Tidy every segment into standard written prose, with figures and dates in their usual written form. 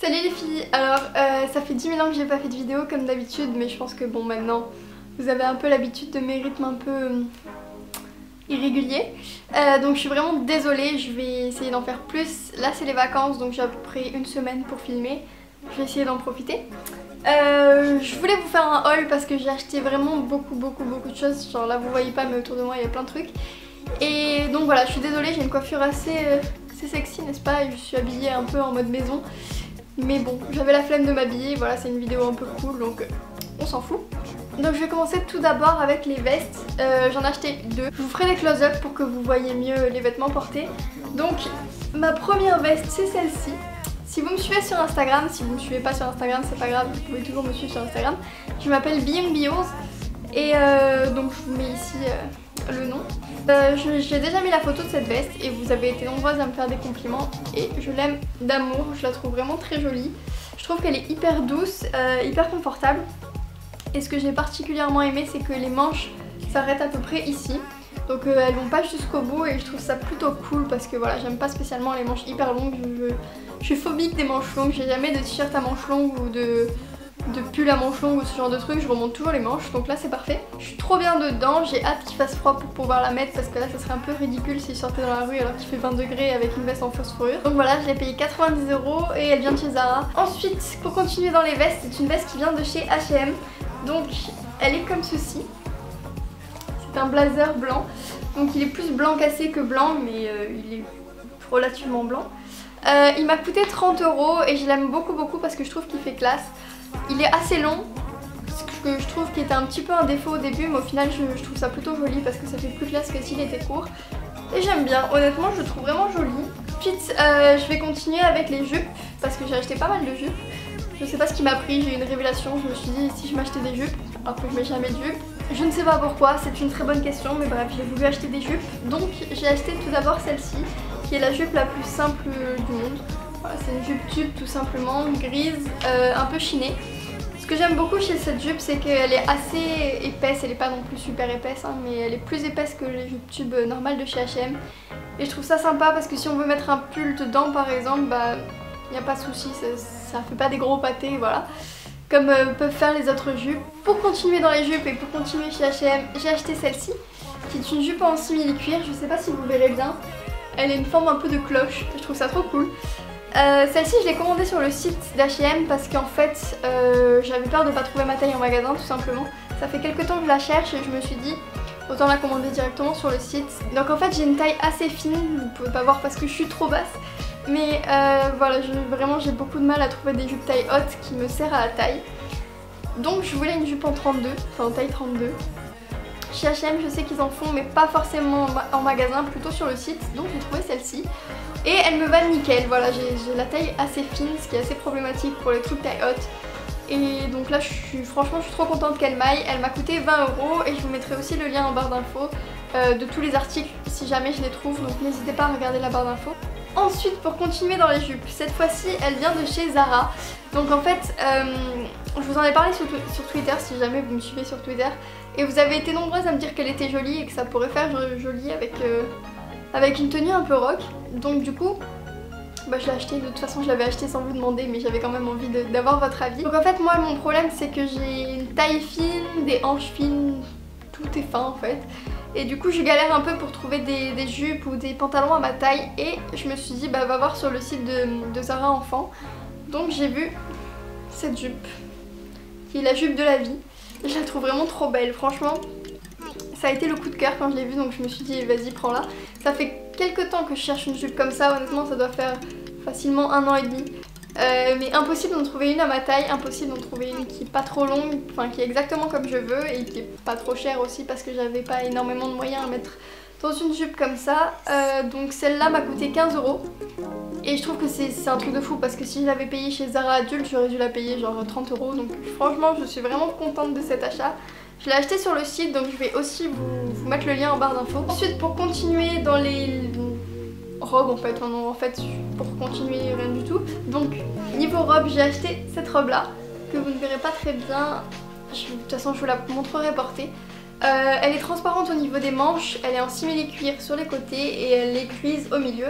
Salut les filles, alors ça fait 10 000 ans que j'ai pas fait de vidéo comme d'habitude, mais je pense que bon maintenant vous avez un peu l'habitude de mes rythmes un peu irréguliers. Donc je suis vraiment désolée, je vais essayer d'en faire plus. Là c'est les vacances donc j'ai à peu près une semaine pour filmer, je vais essayer d'en profiter. Je voulais vous faire un haul parce que j'ai acheté vraiment beaucoup de choses, genre là vous voyez pas mais autour de moi il y a plein de trucs. Et donc voilà, je suis désolée, j'ai une coiffure assez sexy n'est-ce pas, et je suis habillée un peu en mode maison. Mais bon, j'avais la flemme de m'habiller, voilà c'est une vidéo un peu cool donc on s'en fout. Donc je vais commencer tout d'abord avec les vestes, j'en ai acheté deux. Je vous ferai des close-up pour que vous voyez mieux les vêtements portés. Donc ma première veste c'est celle-ci. Si vous me suivez sur Instagram, si vous me suivez pas sur Instagram c'est pas grave, vous pouvez toujours me suivre sur Instagram. Je m'appelle Beyoung Bios et donc je vous mets ici le nom. J'ai déjà mis la photo de cette veste et vous avez été nombreuses à me faire des compliments et je l'aime d'amour, je la trouve vraiment très jolie. Je trouve qu'elle est hyper douce, hyper confortable. Et ce que j'ai particulièrement aimé c'est que les manches s'arrêtent à peu près ici. Donc elles vont pas jusqu'au bout et je trouve ça plutôt cool parce que voilà j'aime pas spécialement les manches hyper longues. Je suis phobique des manches longues, j'ai jamais de t-shirt à manches longues ou de pull à manches longues ou ce genre de trucs, je remonte toujours les manches donc là c'est parfait. Je suis trop bien dedans, j'ai hâte qu'il fasse froid pour pouvoir la mettre parce que là ça serait un peu ridicule si je sortais dans la rue alors qu'il fait 20 degrés avec une veste en fausse fourrure. Donc voilà, je l'ai payée 90 € et elle vient de chez Zara. Ensuite pour continuer dans les vestes, c'est une veste qui vient de chez H&M. Donc elle est comme ceci. C'est un blazer blanc, donc il est plus blanc cassé que blanc mais il est relativement blanc. Il m'a coûté 30 € et je l'aime beaucoup parce que je trouve qu'il fait classe. Il est assez long, ce que je trouve qui était un petit peu un défaut au début, mais au final je trouve ça plutôt joli parce que ça fait plus classe que s'il était court. Et j'aime bien, honnêtement je le trouve vraiment joli. Ensuite je vais continuer avec les jupes parce que j'ai acheté pas mal de jupes. Je sais pas ce qui m'a pris, j'ai eu une révélation, je me suis dit si je m'achetais des jupes, alors que je mets jamais de jupes. Je ne sais pas pourquoi, c'est une très bonne question, mais bref j'ai voulu acheter des jupes. Donc j'ai acheté tout d'abord celle-ci, qui est la jupe la plus simple du monde. Voilà, c'est une jupe tube tout simplement, grise, un peu chinée. Ce que j'aime beaucoup chez cette jupe c'est qu'elle est assez épaisse, elle n'est pas non plus super épaisse hein, mais elle est plus épaisse que les jupes tubes normales de chez H&M. Et je trouve ça sympa parce que si on veut mettre un pull dedans par exemple, bah il n'y a pas de souci, ça fait pas des gros pâtés, voilà. Comme peuvent faire les autres jupes. Pour continuer dans les jupes et pour continuer chez H&M, j'ai acheté celle-ci, qui est une jupe en simili-cuir, je sais pas si vous verrez bien. Elle a une forme un peu de cloche, je trouve ça trop cool. Celle-ci je l'ai commandée sur le site d'H&M parce qu'en fait j'avais peur de ne pas trouver ma taille en magasin tout simplement. Ça fait quelques temps que je la cherche et je me suis dit autant la commander directement sur le site. Donc en fait j'ai une taille assez fine, vous pouvez pas voir parce que je suis trop basse. Mais voilà, vraiment j'ai beaucoup de mal à trouver des jupes taille haute qui me serrent à la taille. Donc je voulais une jupe en 32, enfin en taille 32. Chez H&M je sais qu'ils en font mais pas forcément en magasin, plutôt sur le site. Donc j'ai trouvé celle-ci. Et elle me va nickel, voilà j'ai la taille assez fine, ce qui est assez problématique pour les trucs taille haute. Et donc là franchement je suis trop contente qu'elle m'aille, elle m'a coûté 20 € et je vous mettrai aussi le lien en barre d'infos de tous les articles si jamais je les trouve, donc n'hésitez pas à regarder la barre d'infos. Ensuite pour continuer dans les jupes, cette fois-ci elle vient de chez Zara. Donc en fait je vous en ai parlé sur Twitter si jamais vous me suivez sur Twitter. Et vous avez été nombreuses à me dire qu'elle était jolie et que ça pourrait faire joli avec une tenue un peu rock. Donc du coup bah, je l'ai acheté, de toute façon je l'avais acheté sans vous demander mais j'avais quand même envie d'avoir votre avis. Donc en fait moi mon problème c'est que j'ai une taille fine, des hanches fines, tout est fin en fait. Et du coup je galère un peu pour trouver des jupes ou des pantalons à ma taille. Et je me suis dit bah va voir sur le site de Zara Enfant. Donc j'ai vu cette jupe, qui est la jupe de la vie. Je la trouve vraiment trop belle, franchement. Ça a été le coup de cœur quand je l'ai vue donc je me suis dit vas-y prends-la. Ça fait quelques temps que je cherche une jupe comme ça, honnêtement ça doit faire facilement 1 an et demi. Mais impossible d'en trouver une à ma taille, impossible d'en trouver une qui est pas trop longue, enfin qui est exactement comme je veux et qui est pas trop chère aussi parce que j'avais pas énormément de moyens à mettre dans une jupe comme ça. Donc celle-là m'a coûté 15 € et je trouve que c'est un truc de fou parce que si je l'avais payée chez Zara adulte j'aurais dû la payer genre 30 €. Donc franchement je suis vraiment contente de cet achat. Je l'ai acheté sur le site donc je vais aussi vous mettre le lien en barre d'infos. Ensuite pour continuer dans les robes en fait, pour continuer rien du tout. Donc niveau robe j'ai acheté cette robe là que vous ne verrez pas très bien, de toute façon je vous la montrerai portée. Elle est transparente au niveau des manches, elle est en simili-cuir sur les côtés et elle est grise au milieu.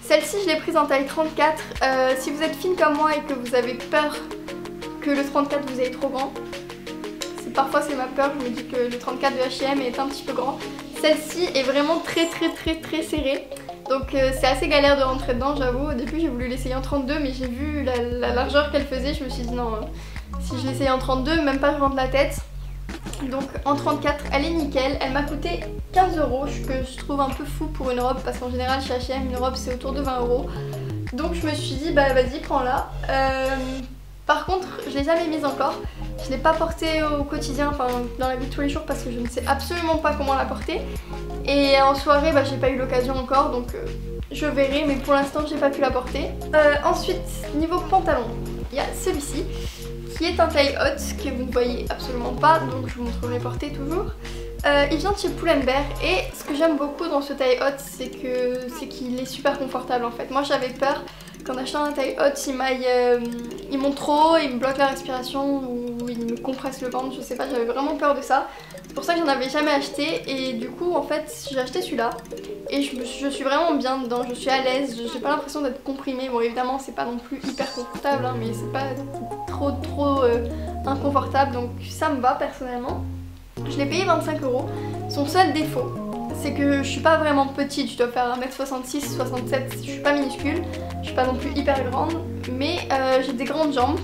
Celle-ci je l'ai prise en taille 34. Si vous êtes fine comme moi et que vous avez peur que le 34 vous aille trop grand, parfois c'est ma peur, je me dis que le 34 de H&M est un petit peu grand. Celle-ci est vraiment très serrée. Donc c'est assez galère de rentrer dedans, j'avoue. Au début j'ai voulu l'essayer en 32 mais j'ai vu la largeur qu'elle faisait, je me suis dit non, si je l'essayais en 32, même pas je rentre la tête. Donc en 34 elle est nickel, elle m'a coûté 15 €, ce que je trouve un peu fou pour une robe parce qu'en général chez H&M une robe c'est autour de 20 €. Donc je me suis dit bah vas-y prends-la. Par contre je l'ai jamais mise encore, je l'ai pas portée au quotidien, enfin dans la vie de tous les jours parce que je ne sais absolument pas comment la porter. Et en soirée bah, j'ai pas eu l'occasion encore donc je verrai, mais pour l'instant j'ai pas pu la porter. Ensuite niveau pantalon, il y a celui-ci qui est un taille haute que vous ne voyez absolument pas, donc je vous montrerai porter toujours. Il vient de chez Pull&Bear et ce que j'aime beaucoup dans ce taille haute c'est qu'il est super confortable en fait. Moi j'avais peur qu'en achetant un taille haute il monte trop, il me bloque la respiration ou il me compresse le ventre, je sais pas, j'avais vraiment peur de ça. C'est pour ça que j'en avais jamais acheté et du coup en fait j'ai acheté celui-là et je suis vraiment bien dedans, je suis à l'aise, j'ai pas l'impression d'être comprimée. Bon évidemment c'est pas non plus hyper confortable hein, mais c'est pas trop inconfortable donc ça me va personnellement. Je l'ai payé 25 €. Son seul défaut c'est que je suis pas vraiment petite, je dois faire 1m66, 67, je suis pas minuscule, je suis pas non plus hyper grande mais j'ai des grandes jambes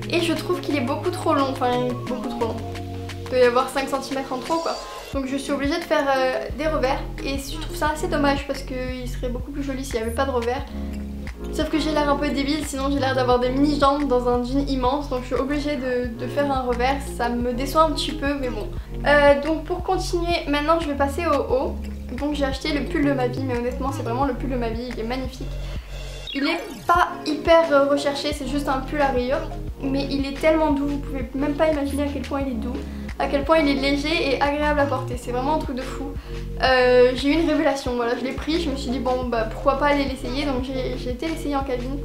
et je trouve qu'il est beaucoup trop long, enfin beaucoup trop long. Il doit y avoir 5 cm en trop quoi. Donc je suis obligée de faire des revers et je trouve ça assez dommage parce qu'il serait beaucoup plus joli s'il n'y avait pas de revers. Sauf que j'ai l'air un peu débile, sinon j'ai l'air d'avoir des mini jambes dans un jean immense, donc je suis obligée de faire un revers, ça me déçoit un petit peu mais bon. Donc pour continuer, maintenant je vais passer au haut. Donc j'ai acheté le pull de ma vie, mais honnêtement c'est vraiment le pull de ma vie, il est magnifique. Il est pas hyper recherché, c'est juste un pull à rayures, mais il est tellement doux, vous pouvez même pas imaginer à quel point il est doux, à quel point il est léger et agréable à porter, c'est vraiment un truc de fou. J'ai eu une révélation, voilà, je l'ai pris, je me suis dit bon bah pourquoi pas aller l'essayer, donc j'ai été l'essayer en cabine.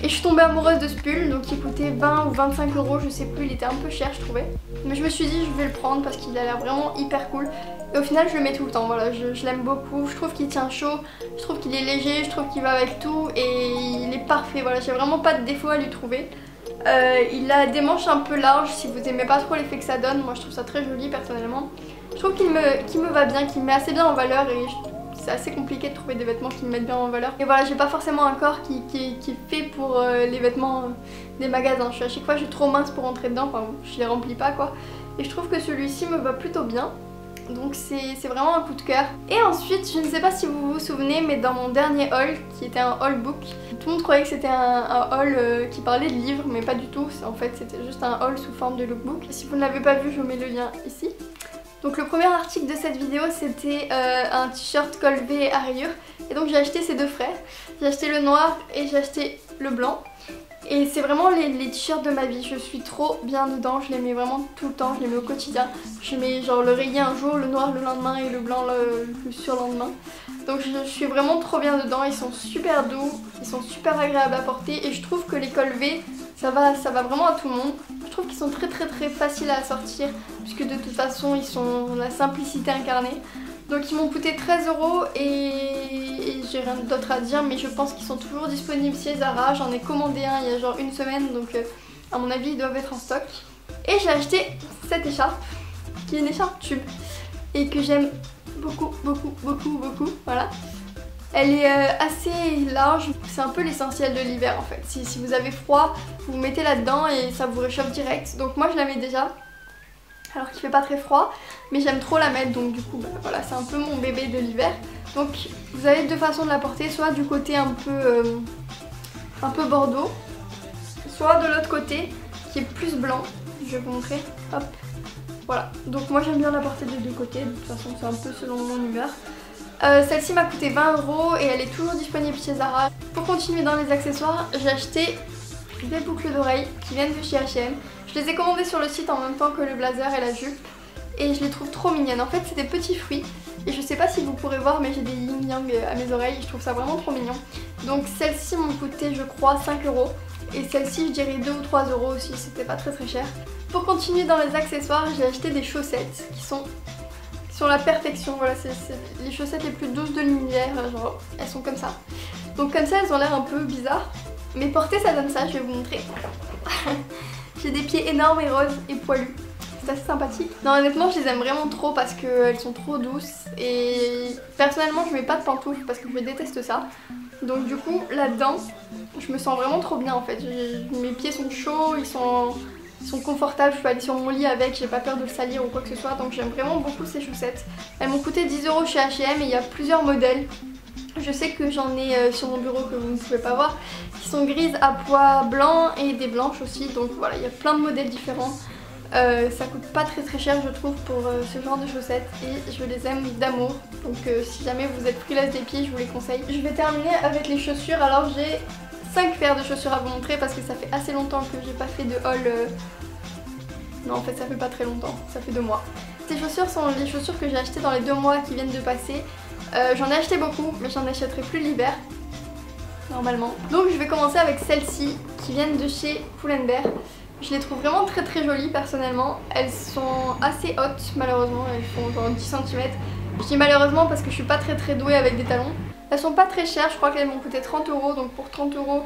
Et je suis tombée amoureuse de ce pull, donc il coûtait 20 ou 25 €, je sais plus, il était un peu cher je trouvais. Mais je me suis dit je vais le prendre parce qu'il a l'air vraiment hyper cool. Et au final je le mets tout le temps, voilà, je l'aime beaucoup, je trouve qu'il tient chaud, je trouve qu'il est léger, je trouve qu'il va avec tout et il est parfait, voilà, j'ai vraiment pas de défaut à lui trouver. Il a des manches un peu larges si vous aimez pas trop l'effet que ça donne, moi je trouve ça très joli personnellement. Je trouve qu'il me va bien, qu'il me met assez bien en valeur et c'est assez compliqué de trouver des vêtements qui me mettent bien en valeur. Et voilà, j'ai pas forcément un corps qui est fait pour les vêtements des magasins. À chaque fois je suis trop mince pour rentrer dedans, enfin je les remplis pas quoi. Et je trouve que celui-ci me va plutôt bien. Donc c'est vraiment un coup de cœur. Et ensuite, je ne sais pas si vous vous souvenez, mais dans mon dernier haul, qui était un haul book, tout le monde croyait que c'était un haul qui parlait de livres, mais pas du tout. En fait, c'était juste un haul sous forme de lookbook. Si vous ne l'avez pas vu, je vous mets le lien ici. Donc le premier article de cette vidéo, c'était un t-shirt col V à rayures. Et donc j'ai acheté ces deux frères. J'ai acheté le noir et j'ai acheté le blanc. Et c'est vraiment les t-shirts de ma vie, je suis trop bien dedans, je les mets vraiment tout le temps, je les mets au quotidien. Je mets genre le rayé un jour, le noir le lendemain et le blanc le surlendemain. Donc je suis vraiment trop bien dedans, ils sont super doux, ils sont super agréables à porter et je trouve que les cols V, ça va vraiment à tout le monde. Je trouve qu'ils sont très faciles à sortir puisque de toute façon ils sont la simplicité incarnée. Donc ils m'ont coûté 13 € et j'ai rien d'autre à dire, mais je pense qu'ils sont toujours disponibles chez Zara. J'en ai commandé un il y a genre une semaine, donc à mon avis ils doivent être en stock. Et j'ai acheté cette écharpe, qui est une écharpe tube et que j'aime beaucoup, voilà. Elle est assez large, c'est un peu l'essentiel de l'hiver en fait. Si vous avez froid, vous vous mettez là-dedans et ça vous réchauffe direct. Donc moi je la mets déjà. Alors qu'il fait pas très froid, mais j'aime trop la mettre, donc du coup bah, voilà, c'est un peu mon bébé de l'hiver. Donc vous avez deux façons de la porter, soit du côté un peu bordeaux, soit de l'autre côté qui est plus blanc. Je vais vous montrer, hop, voilà. Donc moi j'aime bien la porter des deux côtés, de toute façon c'est un peu selon mon humeur. Celle-ci m'a coûté 20 € et elle est toujours disponible chez Zara. Pour continuer dans les accessoires, j'ai acheté des boucles d'oreilles qui viennent de chez H&M. Je les ai commandées sur le site en même temps que le blazer et la jupe et je les trouve trop mignonnes. En fait c'est des petits fruits et je sais pas si vous pourrez voir mais j'ai des yin yang à mes oreilles et je trouve ça vraiment trop mignon. Donc celles-ci m'ont coûté je crois 5 € et celles-ci je dirais 2 ou 3 € aussi, c'était pas très cher. Pour continuer dans les accessoires, j'ai acheté des chaussettes qui sont la perfection. Voilà, c'est les chaussettes les plus douces de l'univers, genre elles sont comme ça. Donc comme ça elles ont l'air un peu bizarres, mais portées ça donne ça, je vais vous montrer. J'ai des pieds énormes et roses et poilus. C'est assez sympathique. Non, honnêtement je les aime vraiment trop parce qu'elles sont trop douces et personnellement je mets pas de pantoufles parce que je déteste ça. Donc du coup là-dedans je me sens vraiment trop bien en fait. Mes pieds sont chauds, ils sont confortables, je peux aller sur mon lit avec, j'ai pas peur de le salir ou quoi que ce soit, donc j'aime vraiment beaucoup ces chaussettes. Elles m'ont coûté 10 € chez H&M et il y a plusieurs modèles. Je sais que j'en ai sur mon bureau que vous ne pouvez pas voir, qui sont grises à pois blancs et des blanches aussi, donc voilà, il y a plein de modèles différents. Ça coûte pas très cher je trouve pour ce genre de chaussettes et je les aime d'amour, donc si jamais vous êtes frileuse des pieds je vous les conseille. Je vais terminer avec les chaussures. Alors j'ai 5 paires de chaussures à vous montrer parce que ça fait assez longtemps que j'ai pas fait de haul. Non en fait ça fait pas très longtemps, ça fait 2 mois. Ces chaussures sont les chaussures que j'ai achetées dans les 2 mois qui viennent de passer. J'en ai acheté beaucoup mais j'en achèterai plus l'hiver normalement. Donc je vais commencer avec celles-ci qui viennent de chez Pull&Bear. Je les trouve vraiment très jolies personnellement. Elles sont assez hautes malheureusement, elles font genre 10 cm. Je dis malheureusement parce que je suis pas très douée avec des talons. Elles sont pas très chères, je crois qu'elles m'ont coûté 30 €, donc pour 30 €,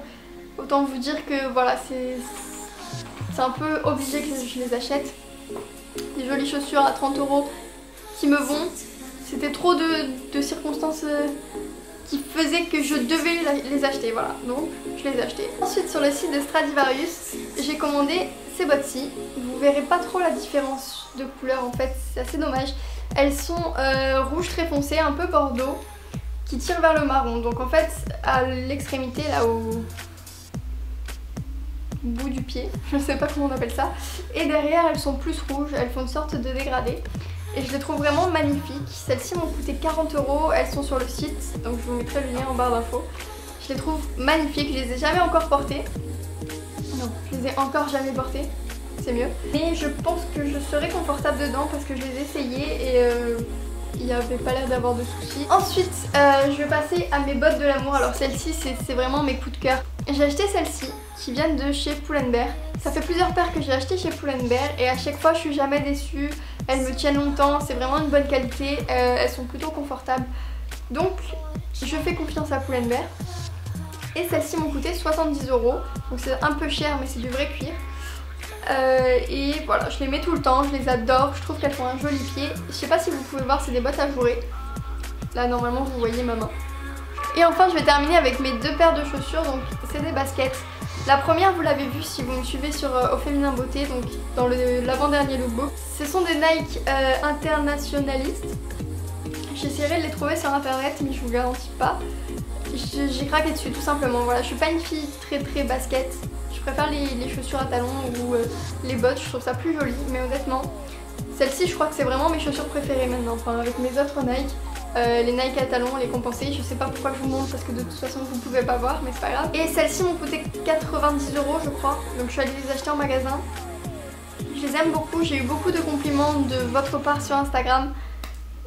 autant vous dire que voilà, c'est un peu obligé que je les achète. Des jolies chaussures à 30 € qui me vont. C'était trop de circonstances qui faisaient que je devais les acheter, voilà, donc je les ai achetées. Ensuite sur le site de Stradivarius, j'ai commandé ces bottes-ci. Vous verrez pas trop la différence de couleur en fait, c'est assez dommage. Elles sont rouge très foncé, un peu bordeaux, qui tirent vers le marron. Donc en fait à l'extrémité là au bout du pied, je sais pas comment on appelle ça, et derrière elles sont plus rouges, elles font une sorte de dégradé. Et je les trouve vraiment magnifiques. Celles-ci m'ont coûté 40 €, elles sont sur le site, donc je vous mettrai le lien en barre d'infos. Je les trouve magnifiques, je les ai jamais encore portées. Non, je les ai encore jamais portées, c'est mieux. Mais je pense que je serai confortable dedans parce que je les ai essayées et il n'y avait pas l'air d'avoir de soucis. Ensuite, je vais passer à mes bottes de l'amour. Alors celles-ci, c'est vraiment mes coups de cœur. J'ai acheté celles-ci qui viennent de chez Pull&Bear. Ça fait plusieurs paires que j'ai acheté chez Pull&Bear et à chaque fois je suis jamais déçue. Elles me tiennent longtemps, c'est vraiment une bonne qualité, elles sont plutôt confortables. Donc je fais confiance à Pull&Bear. Et celles-ci m'ont coûté 70 €, donc c'est un peu cher mais c'est du vrai cuir. Et voilà, je les mets tout le temps, je les adore, je trouve qu'elles font un joli pied. Je sais pas si vous pouvez voir, c'est des bottes à fourrer. Là normalement vous voyez ma main. Et enfin je vais terminer avec mes 2 paires de chaussures, donc c'est des baskets. La première vous l'avez vu si vous me suivez sur Au Féminin Beauté, donc dans l'avant-dernier lookbook. Ce sont des Nike internationalistes. J'essaierai de les trouver sur internet mais je vous garantis pas. J'ai craqué dessus tout simplement. Voilà, je suis pas une fille très basket. Je préfère les chaussures à talons ou les bottes, je trouve ça plus joli. Mais honnêtement, celle-ci je crois que c'est vraiment mes chaussures préférées maintenant. Enfin avec mes autres Nike. Les Nike à talons, les compensés, je sais pas pourquoi je vous montre parce que de toute façon vous pouvez pas voir mais c'est pas grave. Et celles-ci m'ont coûté 90 € je crois, donc je suis allée les acheter en magasin. Je les aime beaucoup, j'ai eu beaucoup de compliments de votre part sur Instagram,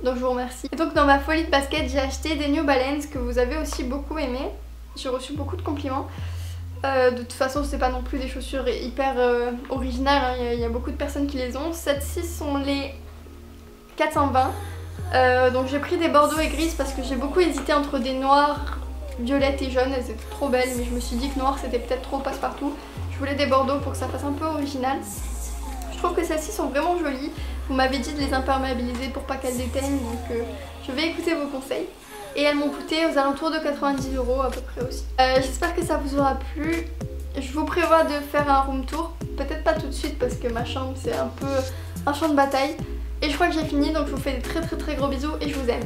donc je vous remercie. Et donc dans ma folie de basket j'ai acheté des New Balance que vous avez aussi beaucoup aimé. J'ai reçu beaucoup de compliments. De toute façon c'est pas non plus des chaussures hyper originales, hein. Il y a beaucoup de personnes qui les ont. Celles-ci sont les 420. Donc j'ai pris des bordeaux et grises parce que j'ai beaucoup hésité entre des noirs, violettes et jaunes. Elles étaient trop belles mais je me suis dit que noir c'était peut-être trop passe-partout. Je voulais des bordeaux pour que ça fasse un peu original. Je trouve que celles-ci sont vraiment jolies. Vous m'avez dit de les imperméabiliser pour pas qu'elles déteignent, donc je vais écouter vos conseils. Et elles m'ont coûté aux alentours de 90 € à peu près aussi. J'espère que ça vous aura plu. Je vous prévois de faire un room tour. Peut-être pas tout de suite parce que ma chambre c'est un peu un champ de bataille. Et je crois que j'ai fini, donc je vous fais des très gros bisous et je vous aime.